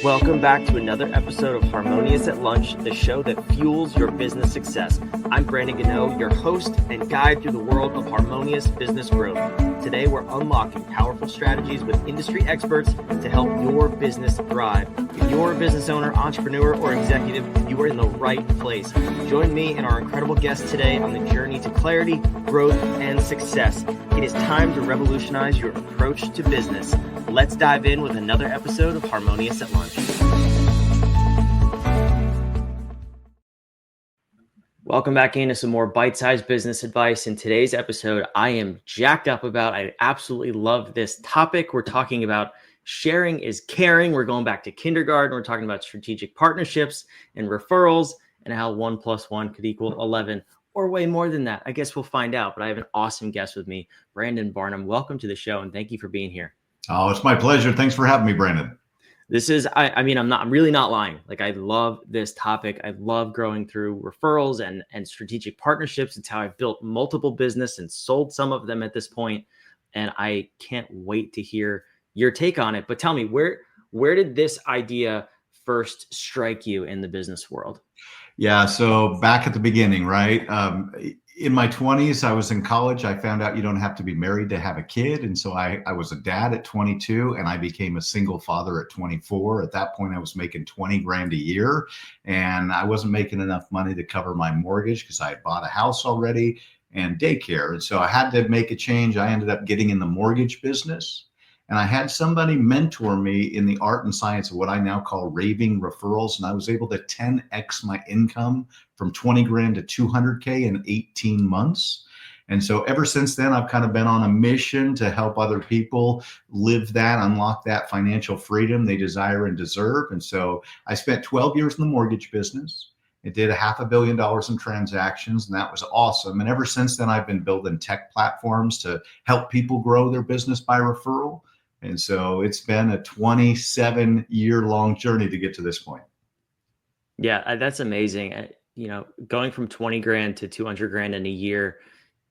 Welcome back to another episode of Harmonious at Lunch, the show that fuels your business success. I'm Brandon Gano, your host and guide through the world of harmonious business growth. Today, we're unlocking powerful strategies with industry experts to help your business thrive. If you're a business owner, entrepreneur, or executive, you are in the right place. Join me and our incredible guest today on the journey to clarity, growth, and success. It is time to revolutionize your approach to business. Let's dive in with another episode of Harmonious at Lunch. Welcome back into some more bite-sized business advice. In today's episode, I am jacked up about. I absolutely love this topic. We're talking about sharing is caring. We're going back to kindergarten. We're talking about strategic partnerships and referrals and how 1 + 1 could equal 11 or way more than that. I guess we'll find out. But I have an awesome guest with me, Brandon Barnum. Welcome to the show, and thank you for being here. Oh, it's my pleasure. Thanks for having me, Brandon. This is, I'm really not lying. Like, I love this topic. I love growing through referrals and strategic partnerships. It's how I've built multiple business and sold some of them at this point. And I can't wait to hear your take on it. But tell me, where did this idea first strike you in the business world? Yeah. So back at the beginning, right? In my 20s, I was in college. I found out you don't have to be married to have a kid. And so I was a dad at 22 and I became a single father at 24. At that point, I was making 20 grand a year and I wasn't making enough money to cover my mortgage because I had bought a house already and daycare. And so I had to make a change. I ended up getting in the mortgage business. And I had somebody mentor me in the art and science of what I now call raving referrals. And I was able to 10x my income from 20 grand to 200K in 18 months. And so ever since then, I've kind of been on a mission to help other people live that, unlock that financial freedom they desire and deserve. And so I spent 12 years in the mortgage business. It did $500 million in transactions, and that was awesome. And ever since then, I've been building tech platforms to help people grow their business by referral. And so it's been a 27-year-long journey to get to this point. Yeah, that's amazing. Going from 20 grand to 200 grand in a year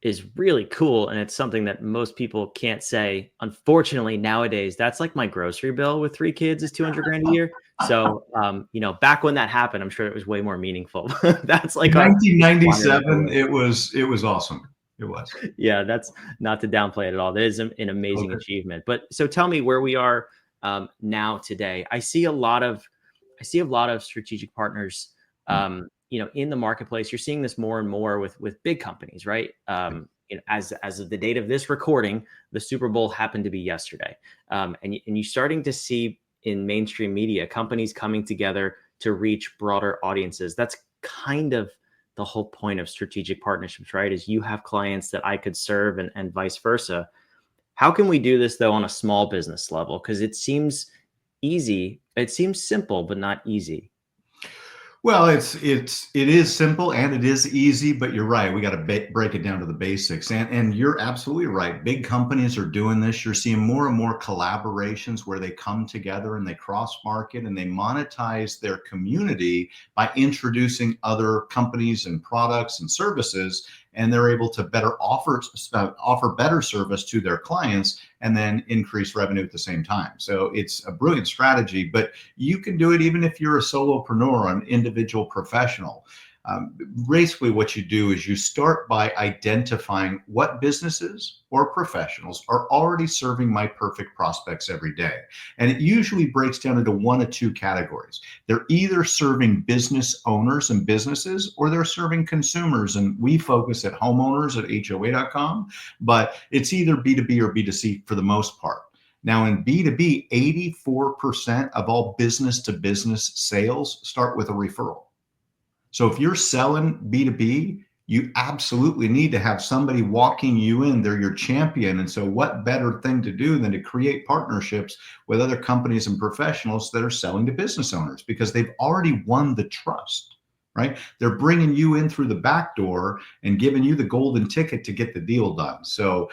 is really cool. And it's something that most people can't say. Unfortunately, nowadays, that's like my grocery bill with 3 kids is 200 grand a year. So, back when that happened, I'm sure it was way more meaningful. That's like 1997. It was awesome. It was. Yeah, that's not to downplay it at all. That is an amazing achievement. But so tell me where we are now today. I see a lot of strategic partners, in the marketplace. You're seeing this more and more with big companies, right? As of the date of this recording, the Super Bowl happened to be yesterday, and you're starting to see in mainstream media companies coming together to reach broader audiences. That's kind of the whole point of strategic partnerships, right? Is you have clients that I could serve and vice versa. How can we do this though on a small business level? Because it seems easy. It seems simple, but not easy. Well, it is simple and it is easy, but you're right. We got to break it down to the basics. And you're absolutely right. Big companies are doing this. You're seeing more and more collaborations where they come together and they cross market and they monetize their community by introducing other companies and products and services. And they're able to better offer better service to their clients and then increase revenue at the same time. So it's a brilliant strategy, but you can do it even if you're a solopreneur or an individual professional. Basically, what you do is you start by identifying what businesses or professionals are already serving my perfect prospects every day. And it usually breaks down into 1 of 2 categories. They're either serving business owners and businesses, or they're serving consumers. And we focus at homeowners at HOA.com, but it's either B2B or B2C for the most part. Now in B2B, 84% of all business to business sales start with a referral. So if you're selling B2B, you absolutely need to have somebody walking you in. They're your champion. And so what better thing to do than to create partnerships with other companies and professionals that are selling to business owners, because they've already won the trust, right? They're bringing you in through the back door and giving you the golden ticket to get the deal done. So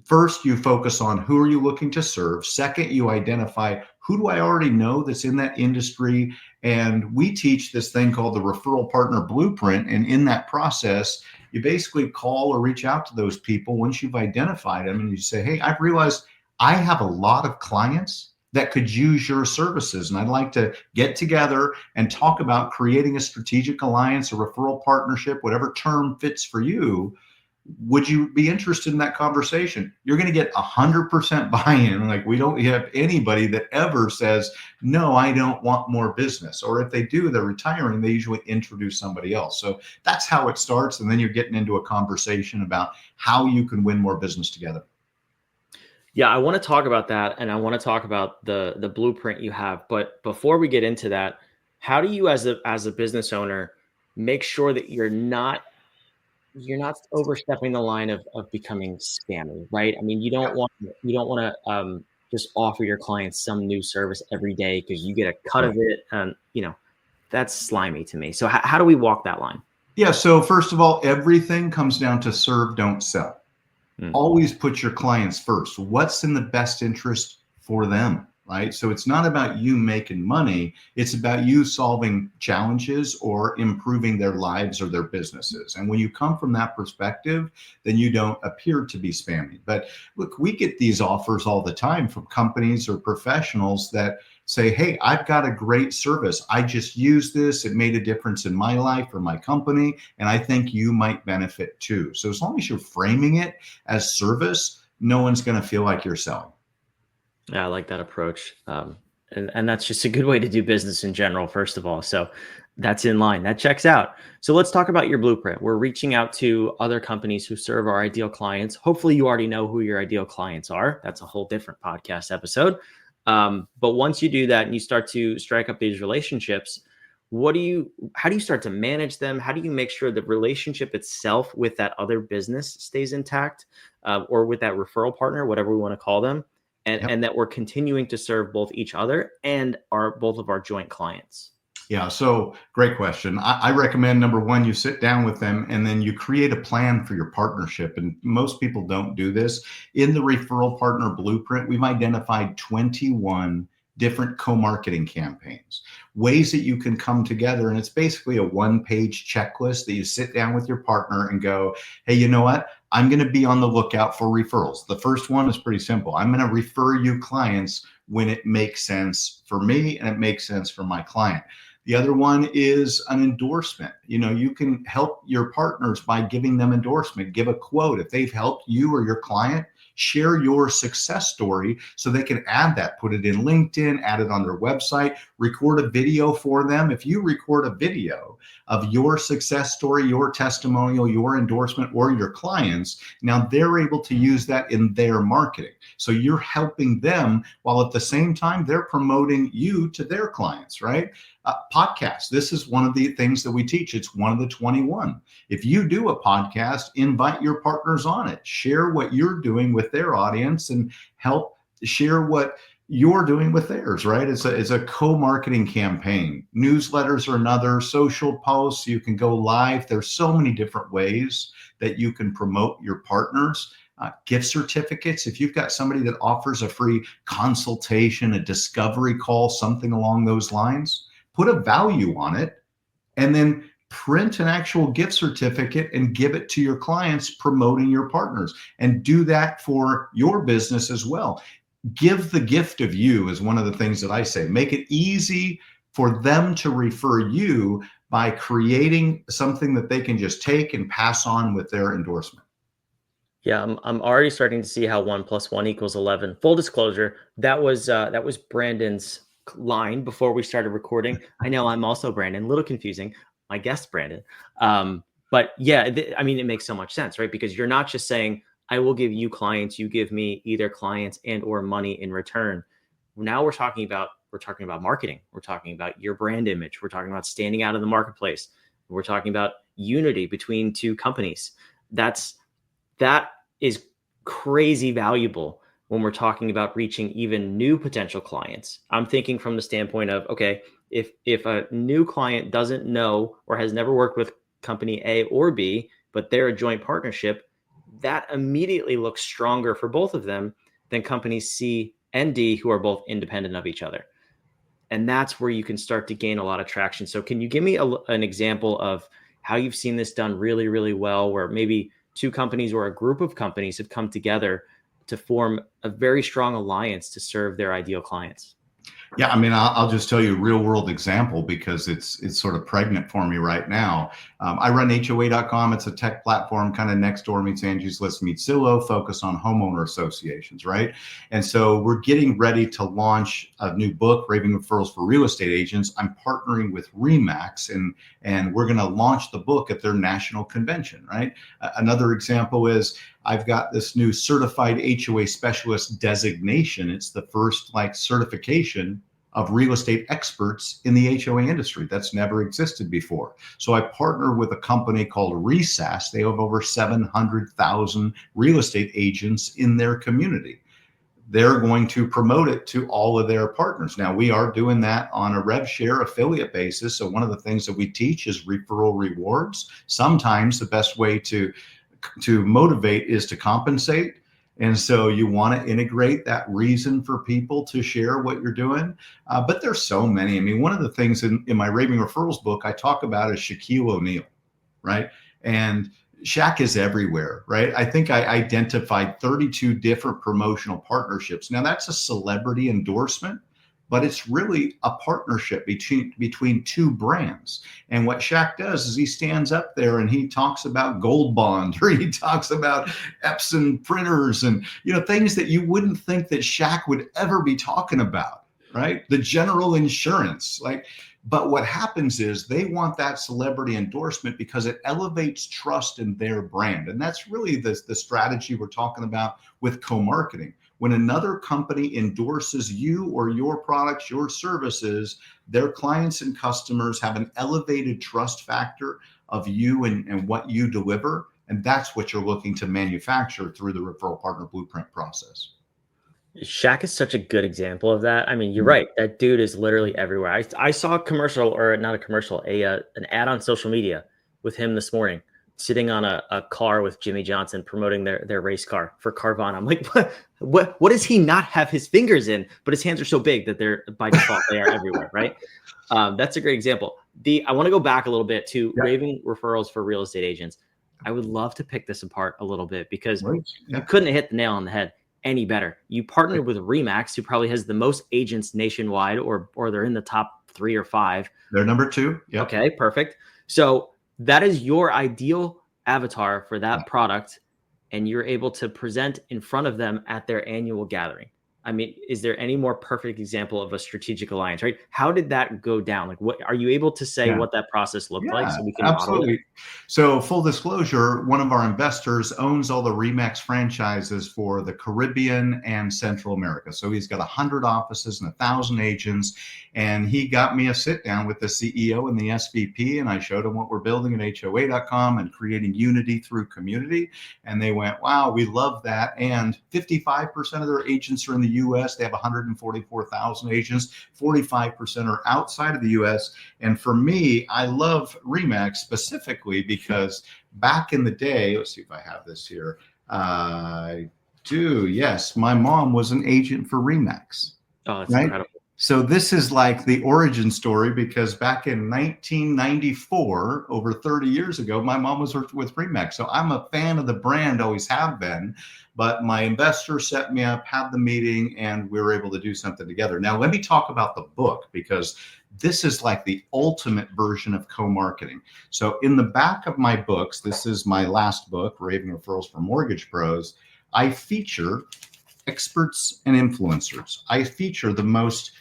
first, you focus on who are you looking to serve. Second, you identify who do I already know that's in that industry. And we teach this thing called the Referral Partner Blueprint. And in that process, you basically call or reach out to those people once you've identified them and you say, hey, I've realized I have a lot of clients that could use your services. And I'd like to get together and talk about creating a strategic alliance, a referral partnership, whatever term fits for you. Would you be interested in that conversation? You're going to get 100% buy-in. Like, we don't have anybody that ever says, no, I don't want more business. Or if they do, they're retiring, they usually introduce somebody else. So that's how it starts. And then you're getting into a conversation about how you can win more business together. Yeah, I want to talk about that, and I want to talk about the blueprint you have. But before we get into that, how do you, as a business owner, make sure that you're not overstepping the line of becoming spammy, right? I mean, you don't want to just offer your clients some new service every day because you get a cut of it, and that's slimy to me. So how do we walk that line? Yeah. So first of all, everything comes down to serve, don't sell. Always put your clients first. What's in the best interest for them, right? So it's not about you making money. It's about you solving challenges or improving their lives or their businesses. And when you come from that perspective, then you don't appear to be spammy. But look, we get these offers all the time from companies or professionals that say, hey, I've got a great service. I just used this. It made a difference in my life or my company, and I think you might benefit too. So as long as you're framing it as service, no one's going to feel like you're selling. Yeah, I like that approach. And that's just a good way to do business in general, first of all. So that's in line. That checks out. So let's talk about your blueprint. We're reaching out to other companies who serve our ideal clients. Hopefully you already know who your ideal clients are. That's a whole different podcast episode. But once you do that and you start to strike up these relationships, how do you start to manage them? How do you make sure the relationship itself with that other business stays intact, or with that referral partner, whatever we want to call them, and that we're continuing to serve both each other and both of our joint clients? Yeah, so great question. I recommend, number one, you sit down with them and then you create a plan for your partnership. And most people don't do this. In the referral partner blueprint, we've identified 21 different co-marketing campaigns, ways that you can come together. And it's basically a one-page checklist that you sit down with your partner and go, hey, you know what? I'm going to be on the lookout for referrals. The first one is pretty simple. I'm going to refer you clients when it makes sense for me and it makes sense for my client. The other one is an endorsement. You can help your partners by giving them endorsement. Give a quote. If they've helped you or your client, share your success story so they can add that, put it in LinkedIn, add it on their website, record a video for them. If you record a video of your success story, your testimonial, your endorsement, or your clients, now they're able to use that in their marketing. So you're helping them while at the same time they're promoting you to their clients, right? Podcast. This is one of the things that we teach. It's one of the 21. If you do a podcast, invite your partners on it. Share what you're doing with their audience and help share what you're doing with theirs, right? It's a co-marketing campaign. Newsletters are another, social posts. You can go live. There's so many different ways that you can promote your partners. Gift certificates. If you've got somebody that offers a free consultation, a discovery call, something along those lines, put a value on it, and then print an actual gift certificate and give it to your clients promoting your partners. And do that for your business as well. Give the gift of you is one of the things that I say. Make it easy for them to refer you by creating something that they can just take and pass on with their endorsement. Yeah, I'm already starting to see how 1 + 1 = 11. Full disclosure, that was Brandon's line before we started recording. I know I'm also Brandon, a little confusing. My guest Brandon. But yeah, I mean, it makes so much sense, right? Because you're not just saying, I will give you clients, you give me either clients and or money in return. Now we're talking about marketing. We're talking about your brand image. We're talking about standing out in the marketplace. We're talking about unity between two companies. That is crazy valuable when we're talking about reaching even new potential clients. I'm thinking from the standpoint of, okay, if a new client doesn't know or has never worked with company A or B, but they're a joint partnership, that immediately looks stronger for both of them than companies C and D, who are both independent of each other. And that's where you can start to gain a lot of traction. So can you give me an example of how you've seen this done really, really well, where maybe two companies or a group of companies have come together to form a very strong alliance to serve their ideal clients? Yeah, I mean, I'll just tell you a real world example because it's sort of pregnant for me right now. I run HOA.com. It's a tech platform, kind of next door meets Angie's List meets Zillow, focused on homeowner associations, right? And so we're getting ready to launch a new book, Raving Referrals for Real Estate Agents. I'm partnering with Remax, and we're going to launch the book at their national convention, right? Another example is I've got this new certified HOA specialist designation. It's the first certification of real estate experts in the HOA industry. That's never existed before. So I partner with a company called Resas. They have over 700,000 real estate agents in their community. They're going to promote it to all of their partners. Now, we are doing that on a rev share affiliate basis. So one of the things that we teach is referral rewards. Sometimes the best way to motivate is to compensate. And so you want to integrate that reason for people to share what you're doing. But there's so many. I mean, one of the things in my Raving Referrals book I talk about is Shaquille O'Neal, right? And Shaq is everywhere, right? I think I identified 32 different promotional partnerships. Now that's a celebrity endorsement, but it's really a partnership between two brands. And what Shaq does is he stands up there and he talks about Gold Bond, or he talks about Epson printers and things that you wouldn't think that Shaq would ever be talking about, right? The General Insurance, but what happens is they want that celebrity endorsement because it elevates trust in their brand. And that's really the strategy we're talking about with co-marketing. When another company endorses you or your products, your services, their clients and customers have an elevated trust factor of you and what you deliver. And that's what you're looking to manufacture through the referral partner blueprint process. Shaq is such a good example of that. I mean, you're right. That dude is literally everywhere. I saw a commercial, or not a commercial, an ad on social media with him this morning, sitting on a car with Jimmy Johnson promoting their race car for Carvana. I'm like, what does he not have his fingers in? But his hands are so big that they're by default, they are everywhere, right? That's a great example. I want to go back a little bit to Raving Referrals for Real Estate Agents. I would love to pick this apart a little bit because you couldn't have hit the nail on the head any better. You partnered with Remax, who probably has the most agents nationwide, or they're in the top 3 or 5. They're number 2. Yep. Okay, perfect. So that is your ideal avatar for that product, and you're able to present in front of them at their annual gathering. I mean, is there any more perfect example of a strategic alliance, right? How did that go down? What are you able to say what that process looked like so we can model it? So full disclosure, one of our investors owns all the Remax franchises for the Caribbean and Central America. So he's got 100 offices and 1,000 agents. And he got me a sit down with the CEO and the SVP, and I showed him what we're building at HOA.com and creating unity through community. And they went, wow, we love that. And 55% of their agents are in the US. They have 144,000 agents. 45% are outside of the US. And for me, I love Remax specifically because back in the day, let's see if I have this here. I do. Yes. My mom was an agent for Remax. Oh, that's incredible. So this is like the origin story, because back in 1994, over 30 years ago, my mom was with Remax. So I'm a fan of the brand, always have been. But my investor set me up, had the meeting, and we were able to do something together. Now, let me talk about the book, because this is like the ultimate version of co-marketing. So in the back of my books, this is my last book, Raving Referrals for Mortgage Pros, I feature experts and influencers. I feature the most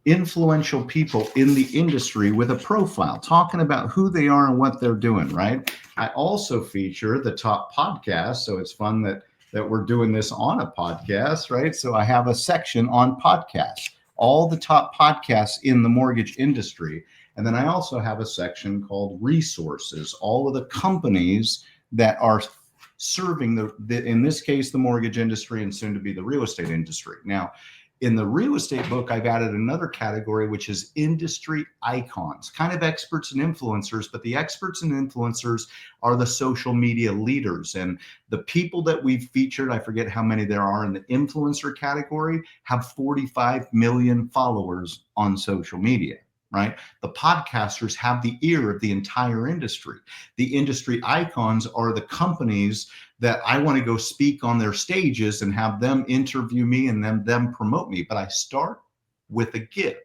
influential people in the industry with a profile talking about who they are and what they're doing, right? I also feature the top podcasts. So it's fun that we're doing this on a podcast, right? So I have a section on podcasts, all the top podcasts in the mortgage industry. And then I also have a section called resources, all of the companies that are serving in this case, the mortgage industry, and soon to be the real estate industry. Now, in the real estate book, I've added another category, which is industry icons, kind of experts and influencers, but the experts and influencers are the social media leaders. And the people that we've featured, I forget how many there are in the influencer category, have 45 million followers on social media. right? The podcasters have the ear of the entire industry. The industry icons are the companies that I want to go speak on their stages and have them interview me and them promote me. But I start with a give.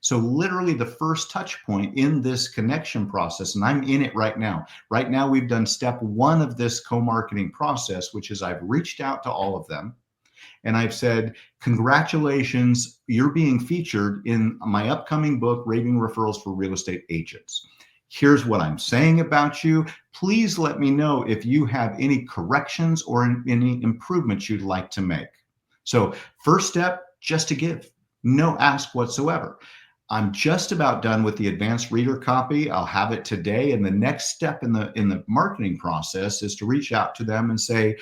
So literally the first touch point in this connection process, and I'm in it right now. Right now, we've done step one of this co-marketing process, which is I've reached out to all of them. And I've said, congratulations, you're being featured in my upcoming book, Raving Referrals for Real Estate Agents. Here's what I'm saying about you. Please let me know if you have any corrections or any improvements you'd like to make. So first step, just to give, no ask whatsoever. I'm just about done with the advanced reader copy. I'll have it today. And the next step in the marketing process is to reach out to them and say,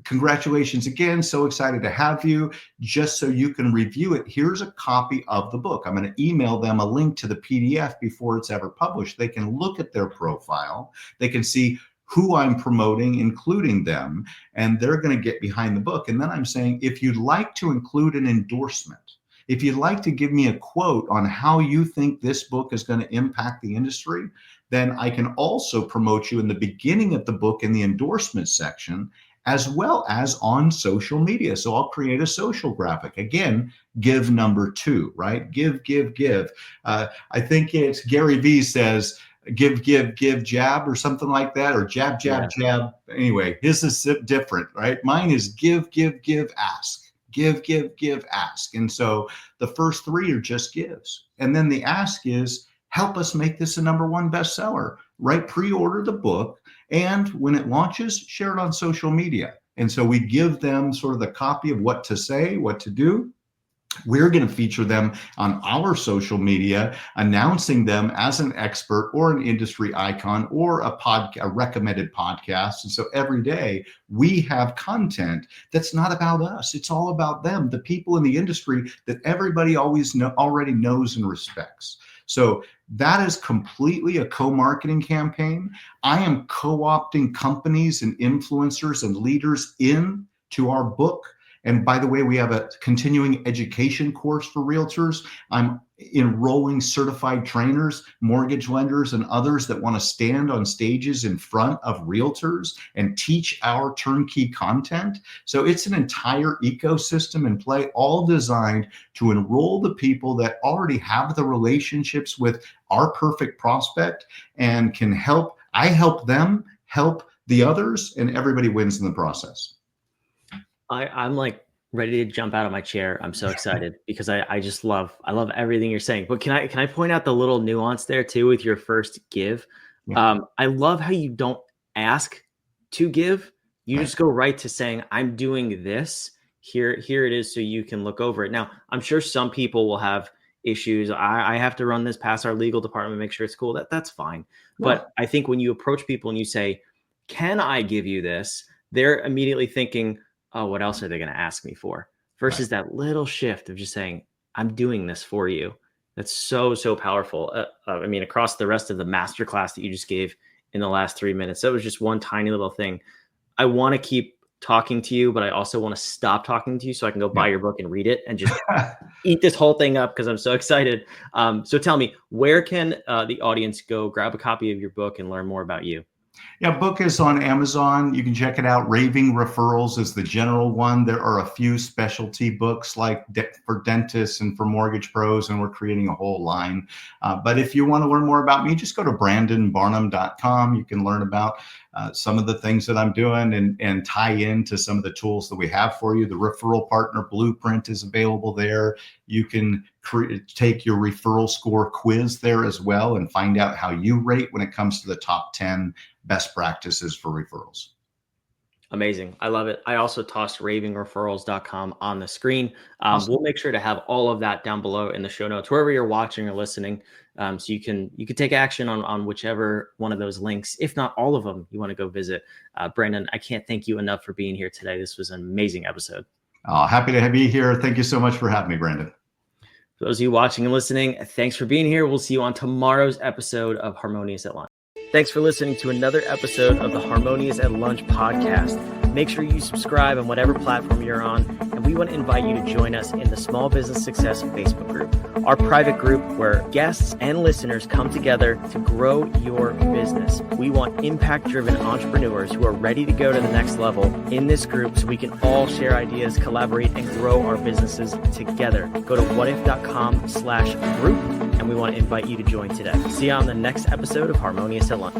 congratulations again. So excited to have you. Just so you can review it, here's a copy of the book. I'm going to email them a link to the PDF before it's ever published. They can look at their profile. They can see who I'm promoting, including them, and they're going to get behind the book. And then I'm saying, if you'd like to include an endorsement, if you'd like to give me a quote on how you think this book is going to impact the industry, then I can also promote you in the beginning of the book in the endorsement section, as well as on social media. So I'll create a social graphic. Again, give number 2, right? Give, give, give. I think it's Gary Vee says, give, give, give, jab, or something like that, or jab, jab, jab. Anyway, his is different, right? Mine is give, give, give, ask. Give, give, give, ask. And so the first 3 are just gives. And then the ask is, help us make this a #1 bestseller, right? Pre-order the book. And when it launches, share it on social media. And so we give them sort of the copy of what to say, what to do. We're going to feature them on our social media, announcing them as an expert or an industry icon or a recommended podcast. And so every day we have content that's not about us. It's all about them, the people in the industry that everybody already knows and respects. So that is completely a co-marketing campaign. I am co-opting companies and influencers and leaders into our book. And by the way, we have a continuing education course for realtors. I'm enrolling certified trainers, mortgage lenders, and others that want to stand on stages in front of realtors and teach our turnkey content. So it's an entire ecosystem in play, all designed to enroll the people that already have the relationships with our perfect prospect and can help. I help them help the others, and everybody wins in the process. I'm like ready to jump out of my chair. I'm so excited because I love everything you're saying. But can I point out the little nuance there too with your first give? Yeah. I love how you don't ask to give. You just go right to saying, I'm doing this. Here it is, so you can look over it. Now, I'm sure some people will have issues. I have to run this past our legal department, make sure it's cool. That's fine. Yeah. But I think when you approach people and you say, can I give you this? They're immediately thinking, oh, what else are they going to ask me for? Versus that little shift of just saying, I'm doing this for you. That's so, so powerful. I mean, across the rest of the masterclass that you just gave in the last 3 minutes, that was just one tiny little thing. I want to keep talking to you, but I also want to stop talking to you so I can go buy your book and read it and just eat this whole thing up because I'm so excited. So tell me, where can the audience go grab a copy of your book and learn more about you? Yeah, book is on Amazon. You can check it out. Raving Referrals is the general one. There are a few specialty books like for dentists and for mortgage pros, and we're creating a whole line. But if you want to learn more about me, just go to brandonbarnum.com. You can learn about some of the things that I'm doing and tie into some of the tools that we have for you. The Referral Partner Blueprint is available there. You can take your referral score quiz there as well and find out how you rate when it comes to the top 10 best practices for referrals. Amazing. I love it. I also tossed ravingreferrals.com on the screen. Awesome. We'll make sure to have all of that down below in the show notes, wherever you're watching or listening. So you can take action on whichever one of those links, if not all of them, you want to go visit. Brandon, I can't thank you enough for being here today. This was an amazing episode. Happy to be here. Thank you so much for having me, Brandon. For those of you watching and listening, thanks for being here. We'll see you on tomorrow's episode of Harmonious at Lunch. Thanks for listening to another episode of the Harmonious at Lunch podcast. Make sure you subscribe on whatever platform you're on, and we want to invite you to join us in the Small Business Success Facebook group, our private group where guests and listeners come together to grow your business. We want impact-driven entrepreneurs who are ready to go to the next level in this group so we can all share ideas, collaborate, and grow our businesses together. Go to whatif.com/group, and we want to invite you to join today. See you on the next episode of Harmonious at Lunch.